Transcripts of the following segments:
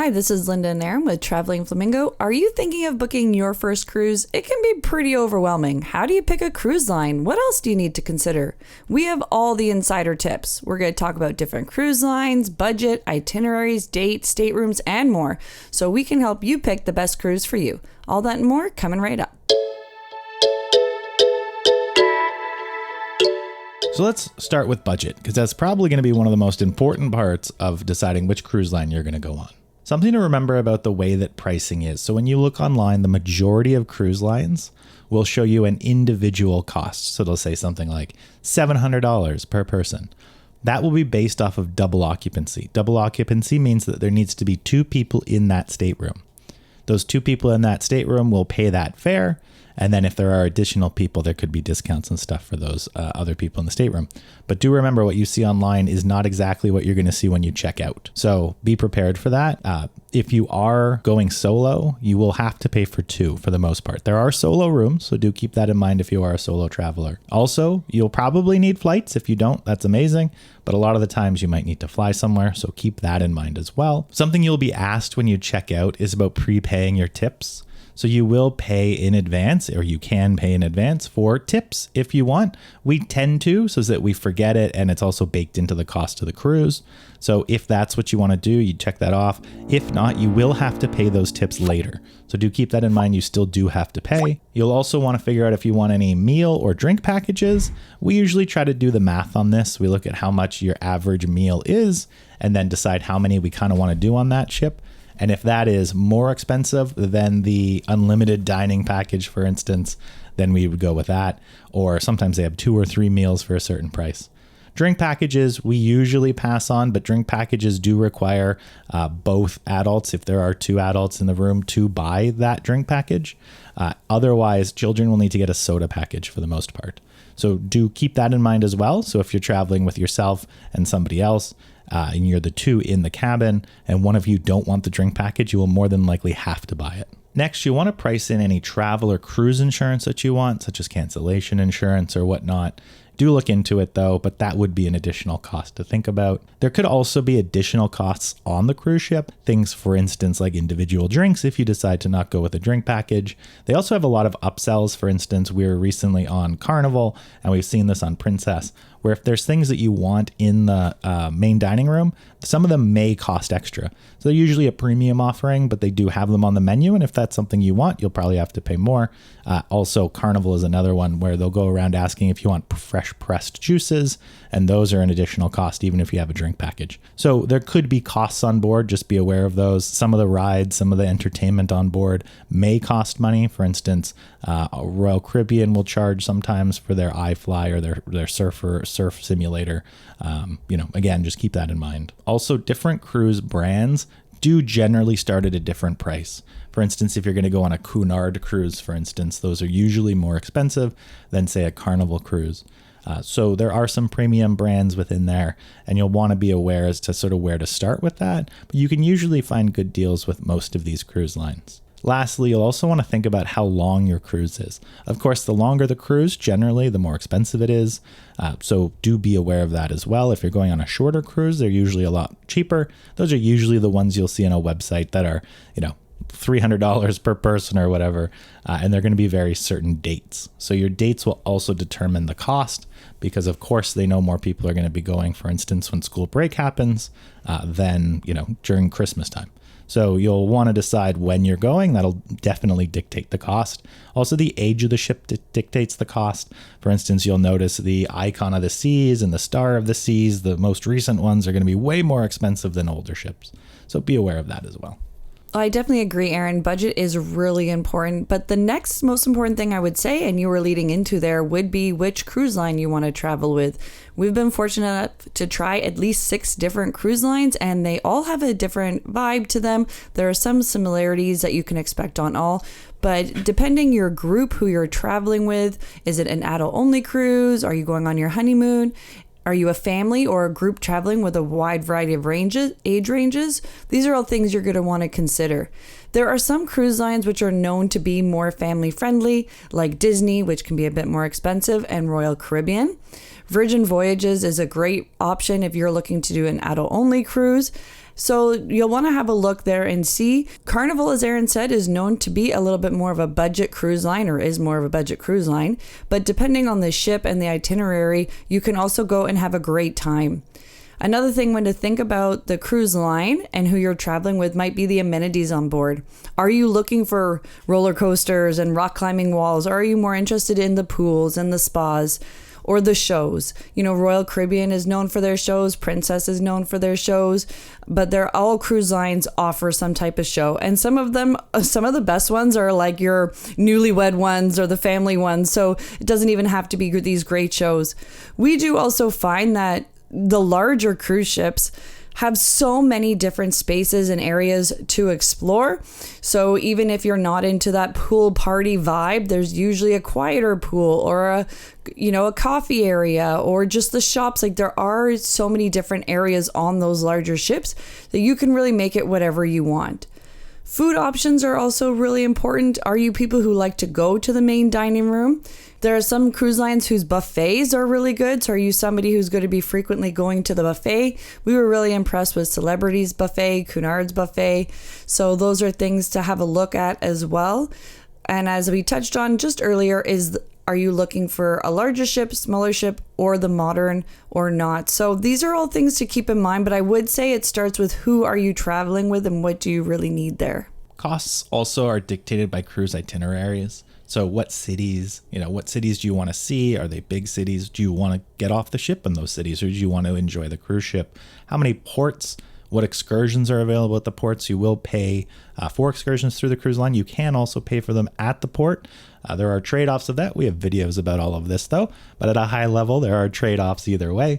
Hi, this is Linda and Aaron with Traveling Flamingo. Are you thinking of booking your first cruise? It can be pretty overwhelming. How do you pick a cruise line? What else do you need to consider? We have all the insider tips. We're going to talk about different cruise lines, budget, itineraries, dates, staterooms, and more, so we can help you pick the best cruise for you. All that and more coming right up. So let's start with budget, because that's probably going to be one of the most important parts of deciding which cruise line you're going to go on. Something to remember about the way that pricing is. So when you look online, the majority of cruise lines will show you an individual cost. So they'll say something like $700 per person. That will be based off of double occupancy. Double occupancy means that there needs to be two people in that stateroom. Those two people in that stateroom will pay that fare. And then if there are additional people, there could be discounts and stuff for those other people in the stateroom. But do remember, what you see online is not exactly what you're going to see when you check out. So be prepared for that. If you are going solo, you will have to pay for two for the most part. There are solo rooms, so do keep that in mind if you are a solo traveler. Also, you'll probably need flights. If you don't, that's amazing. But a lot of the times you might need to fly somewhere, so keep that in mind as well. Something you'll be asked when you check out is about prepaying your tips. So you will pay in advance, or you can pay in advance for tips if you want. We tend to, so that we forget it, and it's also baked into the cost of the cruise. So if that's what you want to do, you check that off. If not, you will have to pay those tips later. So do keep that in mind. You still do have to pay. You'll also want to figure out if you want any meal or drink packages. We usually try to do the math on this. We look at how much your average meal is, and then decide how many we kind of want to do on that ship. And if that is more expensive than the unlimited dining package, for instance, then we would go with that. Or sometimes they have 2 or 3 meals for a certain price. Drink packages, we usually pass on, but drink packages do require both adults, if there are 2 adults in the room, to buy that drink package. Otherwise, children will need to get a soda package for the most part. So do keep that in mind as well. So if you're traveling with yourself and somebody else, and you're the 2 in the cabin, and one of you don't want the drink package, you will more than likely have to buy it. Next, you want to price in any travel or cruise insurance that you want, such as cancellation insurance or whatnot. Do look into it though, but that would be an additional cost to think about. There could also be additional costs on the cruise ship. Things, for instance, like individual drinks if you decide to not go with a drink package. They also have a lot of upsells. For instance, we were recently on Carnival, and we've seen this on Princess, where if there's things that you want in the main dining room, some of them may cost extra. So they're usually a premium offering, but they do have them on the menu. And if that's something you want, you'll probably have to pay more. Also, Carnival is another one where they'll go around asking if you want fresh pressed juices, and those are an additional cost, even if you have a drink package. So there could be costs on board. Just be aware of those. Some of the rides, some of the entertainment on board may cost money. For instance, Royal Caribbean will charge sometimes for their iFly or their surf simulator. Again, just keep that in mind. Also, different cruise brands do generally start at a different price. For instance, if you're going to go on a Cunard cruise, for instance, those are usually more expensive than, say, a Carnival cruise. So there are some premium brands within there, and you'll want to be aware as to sort of where to start with that. But you can usually find good deals with most of these cruise lines. Lastly, you'll also want to think about how long your cruise is. Of course, the longer the cruise, generally, the more expensive it is. So do be aware of that as well. If you're going on a shorter cruise, they're usually a lot cheaper. Those are usually the ones you'll see on a website that are, $300 per person or whatever. And they're going to be very certain dates. So your dates will also determine the cost, because of course they know more people are going to be going, for instance, when school break happens, than, during Christmas time. So you'll want to decide when you're going. That'll definitely dictate the cost. Also, the age of the ship dictates the cost. For instance, you'll notice the Icon of the Seas and the Star of the Seas, the most recent ones, are going to be way more expensive than older ships. So be aware of that as well. I definitely agree, Aaron. Budget is really important, but the next most important thing I would say, and you were leading into there, would be which cruise line you want to travel with. We've been fortunate enough to try at least 6 different cruise lines, and they all have a different vibe to them. There are some similarities that you can expect on all, but depending your group, who you're traveling with, is it an adult-only cruise? Are you going on your honeymoon? Are you a family or a group traveling with a wide variety of age ranges? These are all things you're going to want to consider. There are some cruise lines which are known to be more family friendly, like Disney, which can be a bit more expensive, and Royal Caribbean. Virgin Voyages is a great option if you're looking to do an adult-only cruise. So you'll want to have a look there and see. Carnival, as Aaron said, is known to be a little bit more of a budget cruise line, or is more of a budget cruise line. But depending on the ship and the itinerary, you can also go and have a great time. Another thing when to think about the cruise line and who you're traveling with might be the amenities on board. Are you looking for roller coasters and rock climbing walls? Or are you more interested in the pools and the spas? Or the shows? Royal Caribbean is known for their shows. Princess is known for their shows. But they're all cruise lines offer some type of show. And some of the best ones are like your newlywed ones or the family ones. So it doesn't even have to be these great shows. We do also find that the larger cruise ships have so many different spaces and areas to explore. So even if you're not into that pool party vibe, there's usually a quieter pool or a coffee area or just the shops. Like there are so many different areas on those larger ships that you can really make it whatever you want. Food options are also really important. Are you people who like to go to the main dining room? There are some cruise lines whose buffets are really good. So are you somebody who's going to be frequently going to the buffet? We were really impressed with Celebrities Buffet, Cunard's Buffet. So those are things to have a look at as well. And as we touched on just earlier, are you looking for a larger ship, smaller ship, or the modern or not? So these are all things to keep in mind, but I would say it starts with who are you traveling with and what do you really need there. Costs also are dictated by cruise itineraries. So what cities do you want to see? Are they big cities? Do you want to get off the ship in those cities, or do you want to enjoy the cruise ship? How many ports? What excursions are available at the ports? You will pay for excursions through the cruise line. You can also pay for them at the port. There are trade-offs of that. We have videos about all of this though, but at a high level, there are trade-offs either way.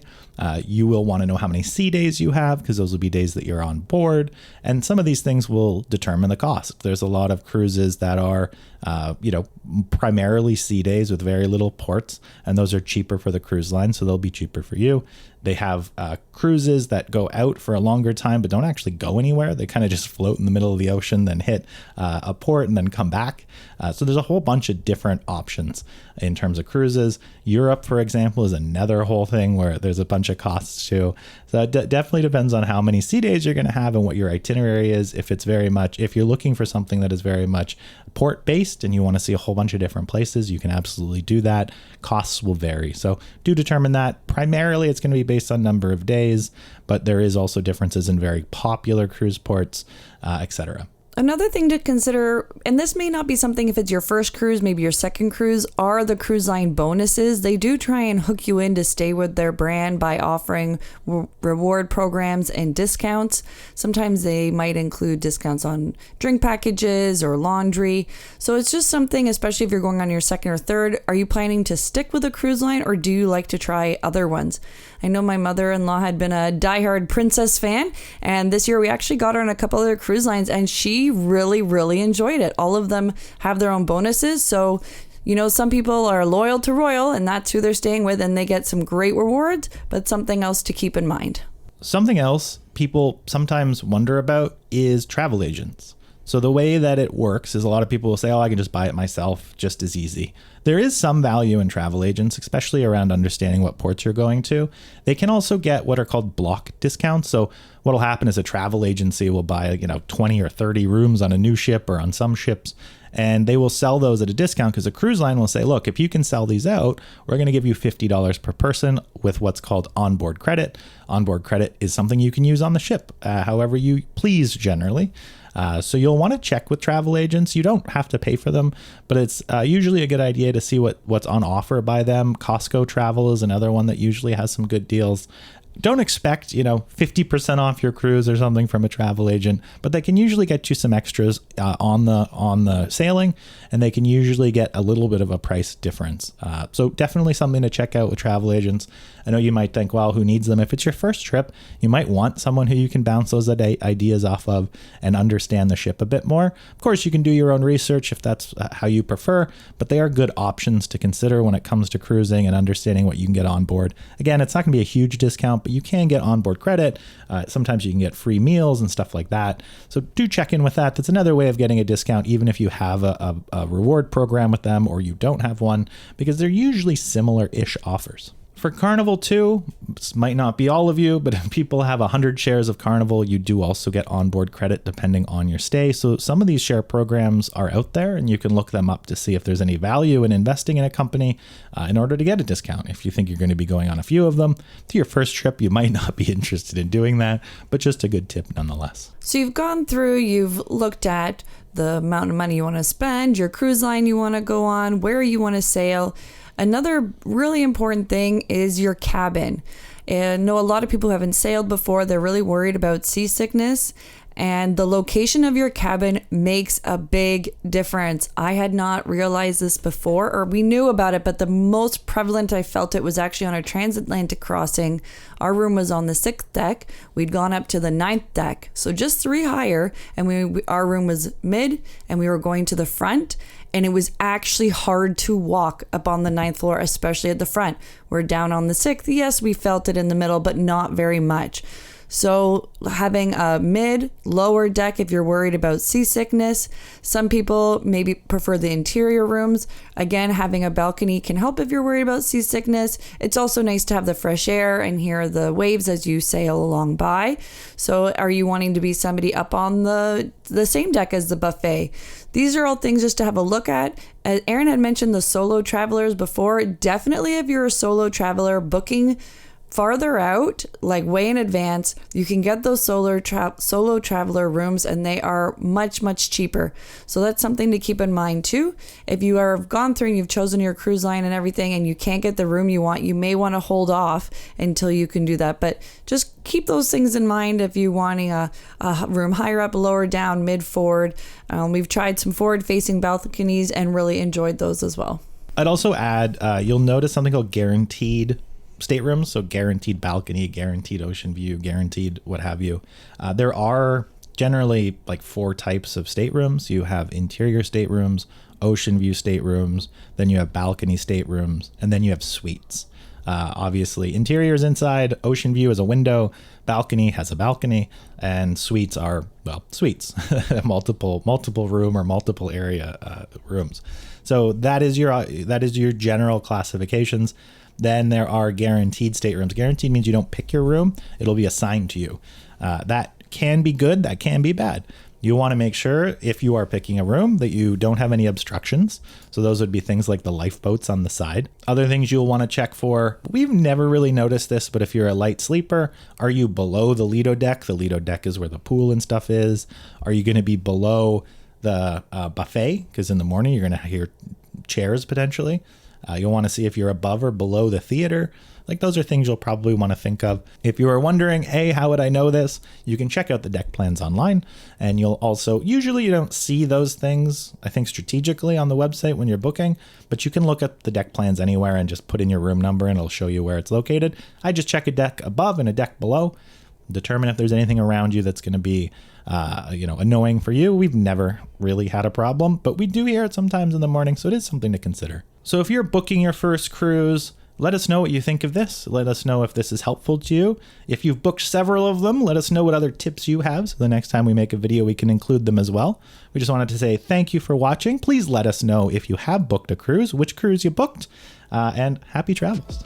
You will want to know how many sea days you have, because those will be days that you're on board. And some of these things will determine the cost. There's a lot of cruises that are, primarily sea days with very little ports, and those are cheaper for the cruise line, so they'll be cheaper for you. They have cruises that go out for a longer time, but don't actually go anywhere. They kind of just float in the middle of the ocean, then hit a port and then come back. So there's a whole bunch of different options in terms of cruises. Europe, for example, is another whole thing where there's a bunch of costs too. So it definitely depends on how many sea days you're going to have and what your itinerary is. If you're looking for something that is very much port based and you want to see a whole bunch of different places, you can absolutely do that. Costs will vary. So do determine that. Primarily, it's going to be based on number of days, but there is also differences in very popular cruise ports, etc. Another thing to consider, and this may not be something if it's your first cruise, maybe your second cruise, are the cruise line bonuses. They do try and hook you in to stay with their brand by offering reward programs and discounts. Sometimes they might include discounts on drink packages or laundry. So it's just something, especially if you're going on your second or third, are you planning to stick with a cruise line or do you like to try other ones? I know my mother-in-law had been a diehard Princess fan, and this year we actually got her on a couple other cruise lines, and she really, really enjoyed it. All of them have their own bonuses, so some people are loyal to Royal, and that's who they're staying with, and they get some great rewards, but something else to keep in mind. Something else people sometimes wonder about is travel agents. So the way that it works is a lot of people will say, I can just buy it myself, just as easy. There is some value in travel agents, especially around understanding what ports you're going to. They can also get what are called block discounts. So what will happen is a travel agency will buy 20 or 30 rooms on a new ship or on some ships, and they will sell those at a discount because a cruise line will say, look, if you can sell these out, we're going to give you $50 per person with what's called onboard credit. Onboard credit is something you can use on the ship, however you please generally. So you'll want to check with travel agents. You don't have to pay for them, but it's usually a good idea to see what's on offer by them. Costco Travel is another one that usually has some good deals. Don't expect, 50% off your cruise or something from a travel agent, but they can usually get you some extras on the sailing, and they can usually get a little bit of a price difference. So definitely something to check out with travel agents. I know you might think, well, who needs them? If it's your first trip, you might want someone who you can bounce those ideas off of and understand the ship a bit more. Of course, you can do your own research if that's how you prefer, but they are good options to consider when it comes to cruising and understanding what you can get on board. Again, it's not going to be a huge discount, but you can get onboard credit. Sometimes you can get free meals and stuff like that. So do check in with that. That's another way of getting a discount, even if you have a reward program with them or you don't have one, because they're usually similar-ish offers. For Carnival too, this might not be all of you, but if people have 100 shares of Carnival, you do also get onboard credit depending on your stay. So some of these share programs are out there and you can look them up to see if there's any value in investing in a company in order to get a discount. If you think you're going to be going on a few of them, to your first trip, you might not be interested in doing that, but just a good tip nonetheless. So you've gone through, you've looked at the amount of money you want to spend, your cruise line you want to go on, where you want to sail. Another really important thing is your cabin. And I know a lot of people who haven't sailed before, they're really worried about seasickness, and the location of your cabin makes a big difference. I had not realized this before, or we knew about it, but the most prevalent I felt it was actually on a transatlantic crossing. Our room was on the 6th deck. We'd gone up to the 9th deck, so just 3 higher, and our room was mid, and we were going to the front. And it was actually hard to walk up on the 9th floor, especially at the front. We're down on the 6th. Yes, we felt it in the middle, but not very much. So having a mid, lower deck if you're worried about seasickness. Some people maybe prefer the interior rooms. Again, having a balcony can help if you're worried about seasickness. It's also nice to have the fresh air and hear the waves as you sail along by. So are you wanting to be somebody up on the same deck as the buffet? These are all things just to have a look at. Aaron had mentioned the solo travelers before. Definitely if you're a solo traveler, booking farther out, like way in advance, you can get those solo traveler rooms, and they are much, much cheaper. So that's something to keep in mind too. If you are gone through and you've chosen your cruise line and everything and you can't get the room you want, you may want to hold off until you can do that. But just keep those things in mind if you're wanting a room higher up, lower down, mid, forward. We've tried some forward facing balconies and really enjoyed those as well. I'd also add, you'll notice something called guaranteed staterooms. So guaranteed balcony, guaranteed ocean view, guaranteed what have you. There are generally like 4 types of staterooms. You have interior staterooms, ocean view staterooms, then you have balcony staterooms, and then you have suites. Obviously, interior is inside, ocean view is a window, balcony has a balcony, and suites are, well, suites, multiple room or multiple area rooms. So that is your general classifications. Then there are guaranteed staterooms. Guaranteed means you don't pick your room. It'll be assigned to you. That can be good. That can be bad. You want to make sure if you are picking a room that you don't have any obstructions. So those would be things like the lifeboats on the side. Other things you'll want to check for, we've never really noticed this, but if you're a light sleeper, are you below the Lido deck? The Lido deck is where the pool and stuff is. Are you going to be below the buffet? Because in the morning you're going to hear chairs potentially. You'll want to see if you're above or below the theater. Like those are things you'll probably want to think of. If you are wondering, hey, how would I know this? You can check out the deck plans online, and you'll also, usually you don't see those things, I think strategically on the website when you're booking, but you can look at the deck plans anywhere and just put in your room number and it'll show you where it's located. I just check a deck above and a deck below, determine if there's anything around you that's going to be annoying for you. We've never really had a problem, but we do hear it sometimes in the morning, so it is something to consider. So if you're booking your first cruise, let us know what you think of this. Let us know if this is helpful to you. If you've booked several of them, let us know what other tips you have, so the next time we make a video, we can include them as well. We just wanted to say thank you for watching. Please let us know if you have booked a cruise, which cruise you booked, and happy travels.